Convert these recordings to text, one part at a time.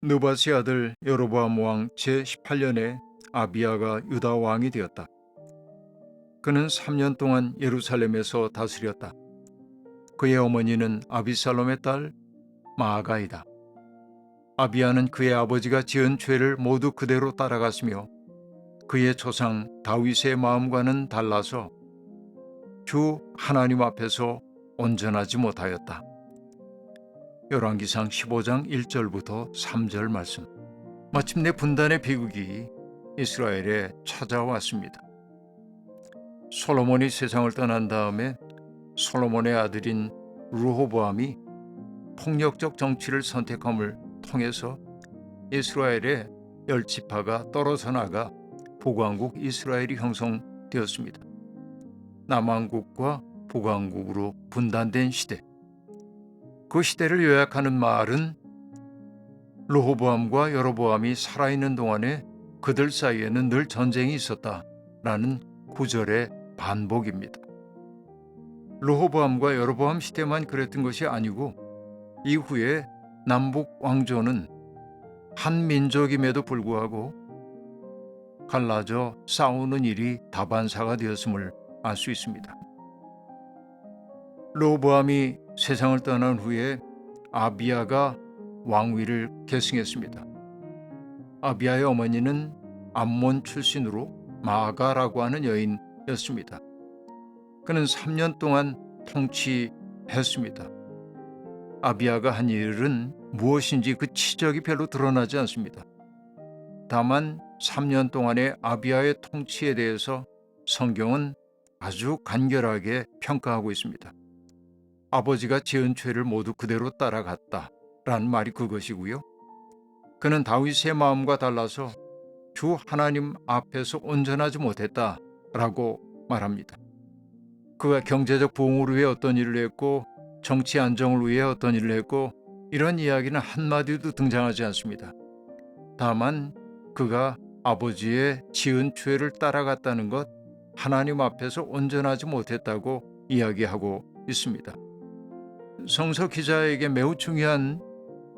느바시 아들 여로보암 왕 제18년에 아비야가 유다 왕이 되었다. 그는 3년 동안 예루살렘에서 다스렸다. 그의 어머니는 아비살롬의 딸 마아가이다. 아비야는 그의 아버지가 지은 죄를 모두 그대로 따라갔으며 그의 조상 다윗의 마음과는 달라서 주 하나님 앞에서 온전하지 못하였다. 열왕기상 15장 1절부터 3절 말씀. 마침내 분단의 비극이 이스라엘에 찾아왔습니다. 솔로몬이 세상을 떠난 다음에 솔로몬의 아들인 르호보암이 폭력적 정치를 선택함을 통해서 이스라엘의 10지파가 떨어져 나가 북왕국 이스라엘이 형성되었습니다. 남왕국과 북왕국으로 분단된 시대. 그 시대를 요약하는 말은 르호보암과 여로보암이 살아있는 동안에 그들 사이에는 늘 전쟁이 있었다라는 구절의 반복입니다. 르호보암과 여로보암 시대만 그랬던 것이 아니고 이후에 남북 왕조는 한 민족임에도 불구하고 갈라져 싸우는 일이 다반사가 되었음을 알 수 있습니다. 르호보암이 세상을 떠난 후에 아비야가 왕위를 계승했습니다. 아비야의 어머니는 암몬 출신으로 마아가라고 하는 여인이었습니다. 그는 3년 동안 통치했습니다. 아비야가 한 일은 무엇인지 그 치적이 별로 드러나지 않습니다. 다만 3년 동안의 아비야의 통치에 대해서 성경은 아주 간결하게 평가하고 있습니다. 아버지가 지은 죄를 모두 그대로 따라갔다라는 말이 그것이고요. 그는 다윗의 마음과 달라서 주 하나님 앞에서 온전하지 못했다라고 말합니다. 그가 경제적 부흥을 위해 어떤 일을 했고 정치 안정을 위해 어떤 일을 했고 이런 이야기는 한마디도 등장하지 않습니다. 다만 그가 아버지의 지은 죄를 따라갔다는 것, 하나님 앞에서 온전하지 못했다고 이야기하고 있습니다. 성서 기자에게 매우 중요한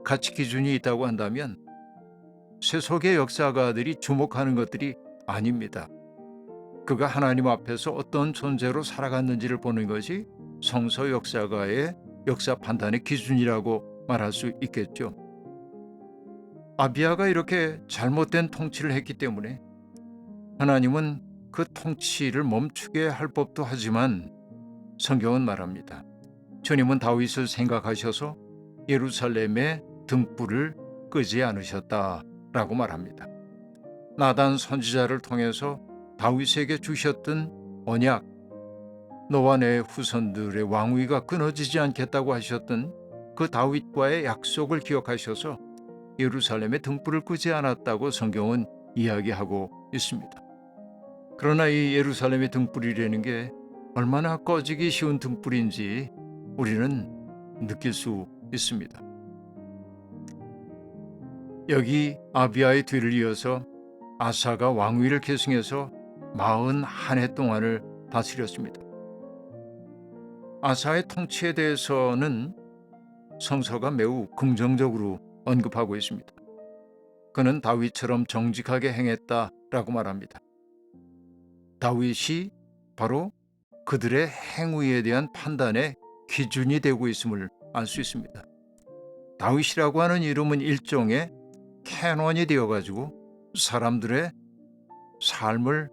가치 기준이 있다고 한다면 세속의 역사가들이 주목하는 것들이 아닙니다. 그가 하나님 앞에서 어떤 존재로 살아갔는지를 보는 것이 성서 역사가의 역사 판단의 기준이라고 말할 수 있겠죠. 아비야가 이렇게 잘못된 통치를 했기 때문에 하나님은 그 통치를 멈추게 할 법도 하지만 성경은 말합니다. 주님은 다윗을 생각하셔서 예루살렘의 등불을 끄지 않으셨다라고 말합니다. 나단 선지자를 통해서 다윗에게 주셨던 언약, 너와 내 후손들의 왕위가 끊어지지 않겠다고 하셨던 그 다윗과의 약속을 기억하셔서 예루살렘의 등불을 끄지 않았다고 성경은 이야기하고 있습니다. 그러나 이 예루살렘의 등불이라는 게 얼마나 꺼지기 쉬운 등불인지 우리는 느낄 수 있습니다. 여기 아비야의 뒤를 이어서 아사가 왕위를 계승해서 41해 동안을 다스렸습니다. 아사의 통치에 대해서는 성서가 매우 긍정적으로 언급하고 있습니다. 그는 다윗처럼 정직하게 행했다라고 말합니다. 다윗이 바로 그들의 행위에 대한 판단의 기준이 되고 있음을 알 수 있습니다. 다윗이라고 하는 이름은 일종의 캐논이 되어가지고 사람들의 삶을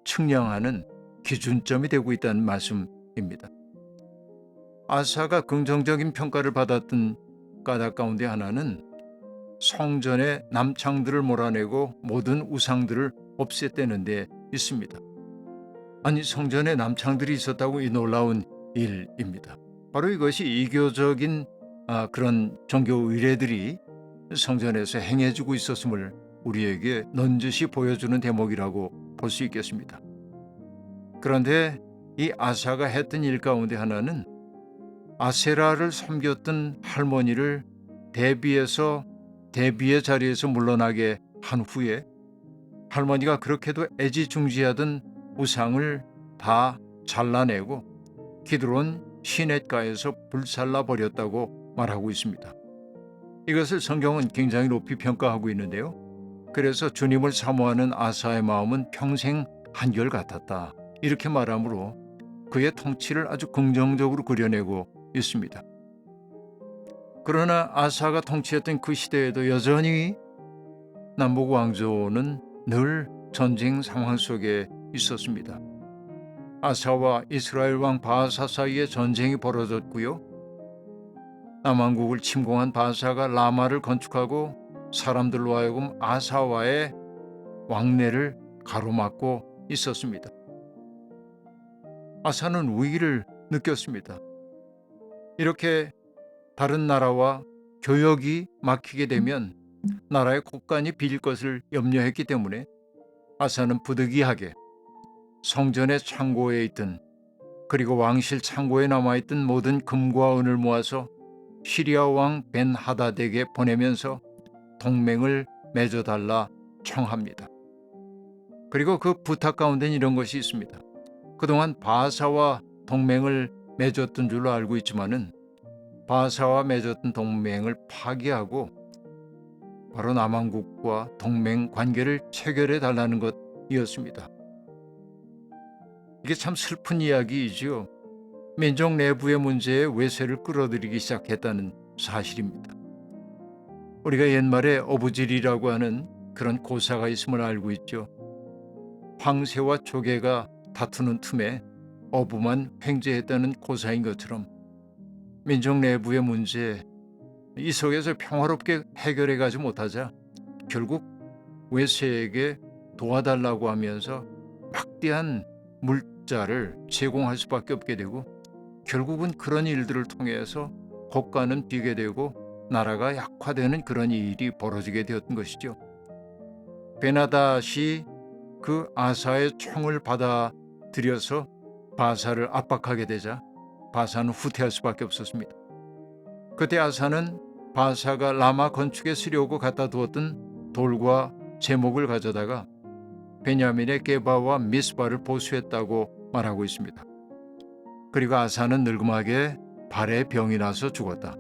측량하는 기준점이 되고 있다는 말씀입니다. 아사가 긍정적인 평가를 받았던 까닭 가운데 하나는 성전의 남창들을 몰아내고 모든 우상들을 없앴다는 데 있습니다. 아니, 성전에 남창들이 있었다고 이 놀라운 일입니다. 바로 이것이 이교적인 그런 종교 의례들이 성전에서 행해지고 있었음을 우리에게 넌지시 보여주는 대목이라고 볼 수 있겠습니다. 그런데 이 아사가 했던 일 가운데 하나는 아세라를 섬겼던 할머니를 대비의 자리에서 물러나게 한 후에 할머니가 그렇게도 애지중지하던 우상을 다 잘라내고 기드론 시냇가에서 불살라 버렸다고 말하고 있습니다. 이것을 성경은 굉장히 높이 평가하고 있는데요. 그래서 주님을 사모하는 아사의 마음은 평생 한결같았다, 이렇게 말하므로 그의 통치를 아주 긍정적으로 그려내고 있습니다. 그러나 아사가 통치했던 그 시대에도 여전히 남북 왕조는 늘 전쟁 상황 속에 있었습니다. 아사와 이스라엘 왕 바하사 사이에 전쟁이 벌어졌고요. 남왕국을 침공한 바하사가 라마를 건축하고 사람들로 하여금 아사와의 왕래를 가로막고 있었습니다. 아사는 위기를 느꼈습니다. 이렇게 다른 나라와 교역이 막히게 되면 나라의 국간이 빌 것을 염려했기 때문에 아사는 부득이하게 성전의 창고에 있던, 그리고 왕실 창고에 남아있던 모든 금과 은을 모아서 시리아 왕 벤 하닷에게 보내면서 동맹을 맺어달라 청합니다. 그리고 그 부탁 가운데는 이런 것이 있습니다. 그동안 바하사와 동맹을 맺었던 줄로 알고 있지만은 바하사와 맺었던 동맹을 파기하고 바로 남왕국과 동맹 관계를 체결해 달라는 것이었습니다. 이게 참 슬픈 이야기이지요. 민족 내부의 문제에 외세를 끌어들이기 시작했다는 사실입니다. 우리가 옛말에 어부질이라고 하는 그런 고사가 있음을 알고 있죠. 황새와 조개가 다투는 틈에 어부만 횡재했다는 고사인 것처럼 민족 내부의 문제, 이 속에서 평화롭게 해결해 가지 못하자 결국 외세에게 도와달라고 하면서 막대한 물자를 제공할 수밖에 없게 되고, 결국은 그런 일들을 통해서 국가는 비게 되고 나라가 약화되는 그런 일이 벌어지게 되었던 것이죠. 베나닷이 그 아사의 총을 받아들여서 바사를 압박하게 되자 바사는 후퇴할 수밖에 없었습니다. 그때 아사는 바사가 라마 건축에 쓰려고 갖다 두었던 돌과 제목을 가져다가 베냐민의 게바와 미스바를 보수했다고 말하고 있습니다. 그리고 아사는 늙음하게 발에 병이 나서 죽었다.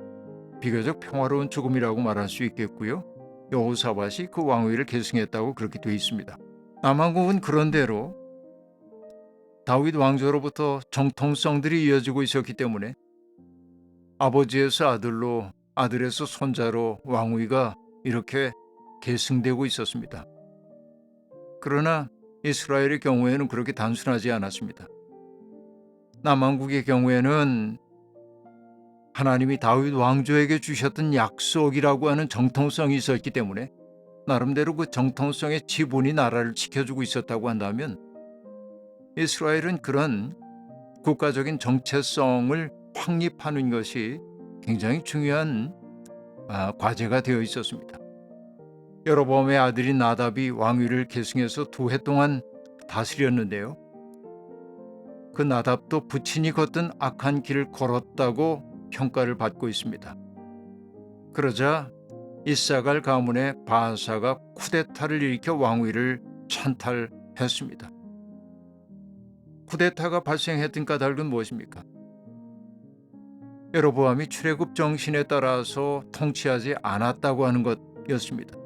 비교적 평화로운 죽음이라고 말할 수 있겠고요. 여호사밧이 그 왕위를 계승했다고 그렇게 되어 있습니다. 남왕국은 그런대로 다윗 왕조로부터 정통성들이 이어지고 있었기 때문에 아버지에서 아들로, 아들에서 손자로 왕위가 이렇게 계승되고 있었습니다. 그러나 이스라엘의 경우에는 그렇게 단순하지 않았습니다. 남왕국의 경우에는 하나님이 다윗 왕조에게 주셨던 약속이라고 하는 정통성이 있었기 때문에 나름대로 그 정통성의 지분이 나라를 지켜주고 있었다고 한다면, 이스라엘은 그런 국가적인 정체성을 확립하는 것이 굉장히 중요한 과제가 되어 있었습니다. 여로보암의 아들인 나답이 왕위를 계승해서 2해 동안 다스렸는데요. 그 나답도 부친이 걷던 악한 길을 걸었다고 평가를 받고 있습니다. 그러자 이사갈 가문의 바하사가 쿠데타를 일으켜 왕위를 찬탈했습니다. 쿠데타가 발생했던 까닭은 무엇입니까? 여로보암이 출애굽 정신에 따라서 통치하지 않았다고 하는 것이었습니다.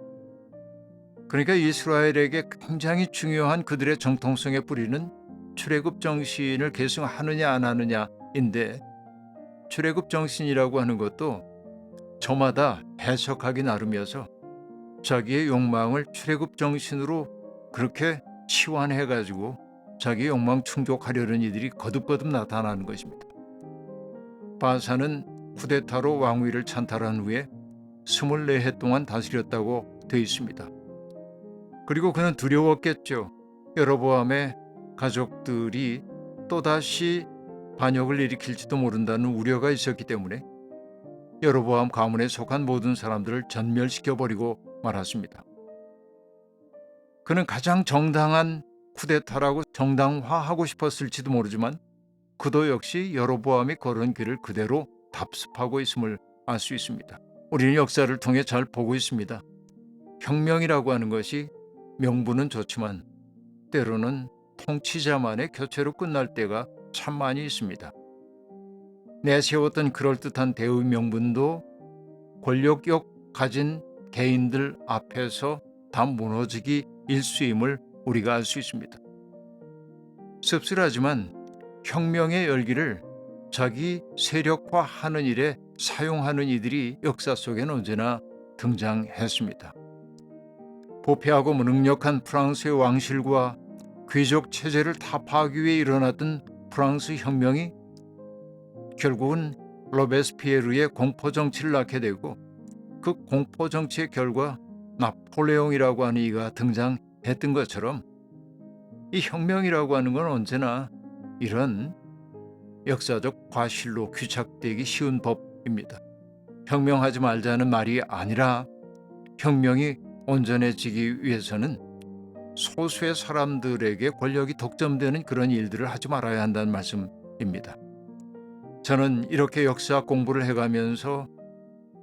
그러니까 이스라엘에게 굉장히 중요한 그들의 정통성의 뿌리는 출애굽 정신을 계승하느냐 안 하느냐인데, 출애굽 정신이라고 하는 것도 저마다 해석하기 나름이어서 자기의 욕망을 출애굽 정신으로 그렇게 치환해가지고 자기의 욕망 충족하려는 이들이 거듭거듭 나타나는 것입니다. 바사는 쿠데타로 왕위를 찬탈한 후에 24해 동안 다스렸다고 되어 있습니다. 그리고 그는 두려웠겠죠. 여로보암의 가족들이 또다시 반역을 일으킬지도 모른다는 우려가 있었기 때문에 여로보암 가문에 속한 모든 사람들을 전멸시켜버리고 말았습니다. 그는 가장 정당한 쿠데타라고 정당화하고 싶었을지도 모르지만 그도 역시 여로보암이 걸은 길을 그대로 답습하고 있음을 알 수 있습니다. 우리는 역사를 통해 잘 보고 있습니다. 혁명이라고 하는 것이 명분은 좋지만 때로는 통치자만의 교체로 끝날 때가 참 많이 있습니다. 내세웠던 그럴듯한 대의 명분도 권력욕 가진 개인들 앞에서 다 무너지기 일쑤임을 우리가 알 수 있습니다. 씁쓸하지만 혁명의 열기를 자기 세력화하는 일에 사용하는 이들이 역사 속에는 언제나 등장했습니다. 부패하고 무능력한 프랑스의 왕실과 귀족 체제를 타파하기 위해 일어났던 프랑스 혁명이 결국은 로베스피에르의 공포정치를 낳게 되고, 그 공포정치의 결과 나폴레옹이라고 하는 이가 등장했던 것처럼 이 혁명이라고 하는 건 언제나 이런 역사적 과실로 귀착되기 쉬운 법입니다. 혁명하지 말자는 말이 아니라 혁명이 온전해지기 위해서는 소수의 사람들에게 권력이 독점되는 그런 일들을 하지 말아야 한다는 말씀입니다. 저는 이렇게 역사 공부를 해가면서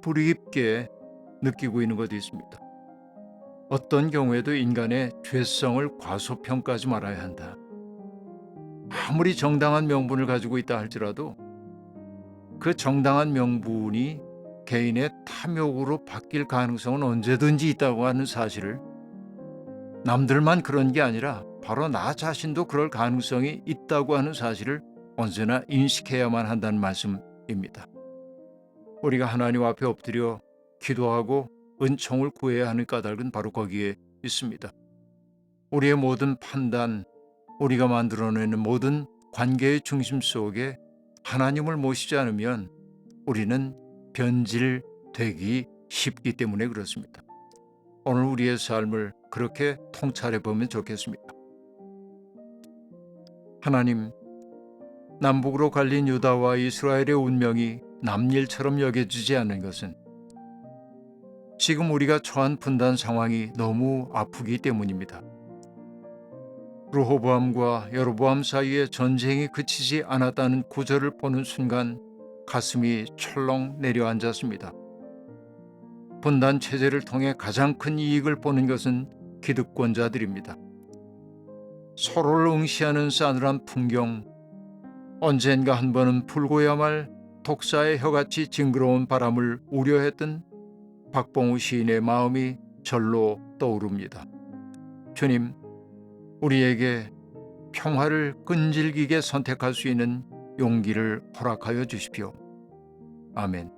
뿌리 깊게 느끼고 있는 것도 있습니다. 어떤 경우에도 인간의 죄성을 과소평가하지 말아야 한다. 아무리 정당한 명분을 가지고 있다 할지라도 그 정당한 명분이 개인의 탐욕으로 바뀔 가능성은 언제든지 있다고 하는 사실을, 남들만 그런 게 아니라 바로 나 자신도 그럴 가능성이 있다고 하는 사실을 언제나 인식해야만 한다는 말씀입니다. 우리가 하나님 앞에 엎드려 기도하고 은총을 구해야 하는 까닭은 바로 거기에 있습니다. 우리의 모든 판단, 우리가 만들어내는 모든 관계의 중심 속에 하나님을 모시지 않으면 우리는 변질되기 쉽기 때문에 그렇습니다. 오늘 우리의 삶을 그렇게 통찰해 보면 좋겠습니다. 하나님, 남북으로 갈린 유다와 이스라엘의 운명이 남일처럼 여겨지지 않는 것은 지금 우리가 처한 분단 상황이 너무 아프기 때문입니다. 르호보암과 여로보암 사이에 전쟁이 그치지 않았다는 구절을 보는 순간 가슴이 철렁 내려앉았습니다. 분단 체제를 통해 가장 큰 이익을 보는 것은 기득권자들입니다. 서로를 응시하는 싸늘한 풍경, 언젠가 한 번은 불고야 말 독사의 혀같이 징그러운 바람을 우려했던 박봉우 시인의 마음이 절로 떠오릅니다. 주님, 우리에게 평화를 끈질기게 선택할 수 있는 용기를 허락하여 주십시오. 아멘.